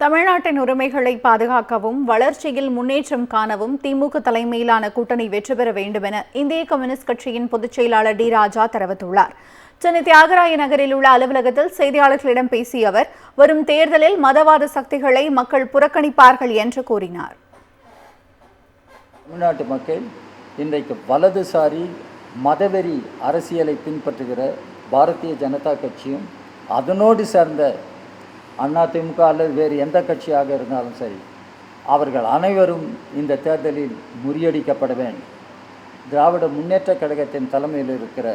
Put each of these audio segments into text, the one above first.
தமிழ்நாட்டின் உரிமைகளை பாதுகாக்கவும் வளர்ச்சியில் முன்னேற்றம் காணவும் திமுக தலைமையிலான கூட்டணி வெற்றி பெற வேண்டும் என இந்திய கம்யூனிஸ்ட் கட்சியின் பொதுச் செயலாளர் டி. ராஜா தெரிவித்துள்ளார். சென்னை தியாகராய நகரில் உள்ள அலுவலகத்தில் செய்தியாளர்களிடம் பேசிய அவர், வரும் தேர்தலில் மதவாத சக்திகளை மக்கள் புறக்கணிப்பார்கள் என்று கூறினார். தமிழ்நாட்டு மக்கள் இன்றைக்கு வலதுசாரி மதவெறி அரசியலை பின்பற்றுகிற பாரதிய ஜனதா கட்சியும் அதனோடு சேர்ந்த அதிமுக அல்லது வேறு எந்த கட்சியாக இருந்தாலும் சரி, அவர்கள் அனைவரும் இந்த தேர்தலில் முறியடிக்கப்பட வேண்டும். திராவிட முன்னேற்ற கழகத்தின் தலைமையில் இருக்கிற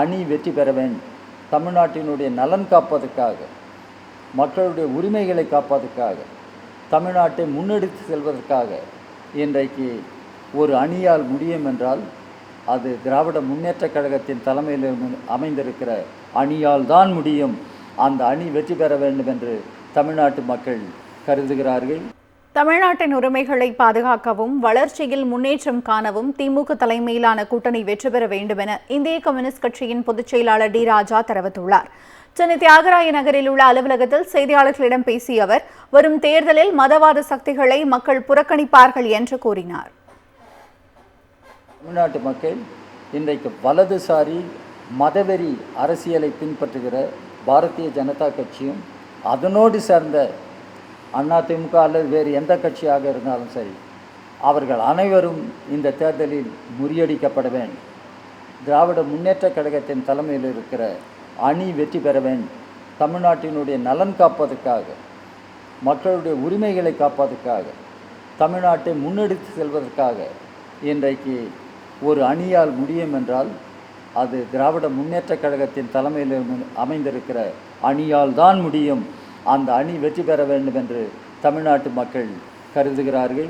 அணி வெற்றி பெற வேண்டும். தமிழ்நாட்டினுடைய நலன் காப்பதற்காக, மக்களுடைய உரிமைகளை காப்பதற்காக, தமிழ்நாட்டை முன்னெடுத்து செல்வதற்காக இன்றைக்கு ஒரு அணியால் முடியும் என்றால் அது திராவிட முன்னேற்ற கழகத்தின் தலைமையில் அமைந்திருக்கிற அணியால் தான் முடியும். அந்த அணி வெற்றி பெற வேண்டும் என்று தமிழ்நாட்டு மக்கள் கருதுகிறார்கள். தமிழ்நாட்டின் உரிமைகளை பாதுகாக்கவும் வளர்ச்சியில் முன்னேற்றம் காணவும் திமுக தலைமையிலான கூட்டணி வெற்றி பெற வேண்டும் என இந்திய கம்யூனிஸ்ட் கட்சியின் பொதுச் செயலாளர் டி. ராஜா தெரிவித்துள்ளார். சென்னை தியாகராய நகரில் உள்ள அலுவலகத்தில் செய்தியாளர்களிடம் பேசிய அவர், வரும் தேர்தலில் மதவாத சக்திகளை மக்கள் புறக்கணிப்பார்கள் என்று கூறினார். தமிழ்நாட்டு மக்கள் இன்றைக்கு வலதுசாரி மதவெறி அரசியலை பின்பற்றுகிற பாரதிய ஜனதா கட்சியும் அதனோடு சேர்ந்த அதிமுக அல்லது வேறு எந்த கட்சியாக இருந்தாலும் சரி, அவர்கள் அனைவரும் இந்த தேர்தலில் முறியடிக்கப்பட வேண்டும். திராவிட முன்னேற்ற கழகத்தின் தலைமையில் இருக்கிற அணி வெற்றி பெற வேண்டும். தமிழ்நாட்டினுடைய நலன் காப்பதற்காக, மக்களுடைய உரிமைகளை காப்பதற்காக, தமிழ்நாட்டை முன்னெடுத்து செல்வதற்காக இன்றைக்கு ஒரு அணியால் முடியும் என்றால் அது திராவிட முன்னேற்ற கழகத்தின் தலைமையில் அமைந்திருக்கிற அணியால் தான் முடியும். அந்த அணி வெற்றி பெற வேண்டும் என்று தமிழ்நாட்டு மக்கள் கருதுகிறார்கள்.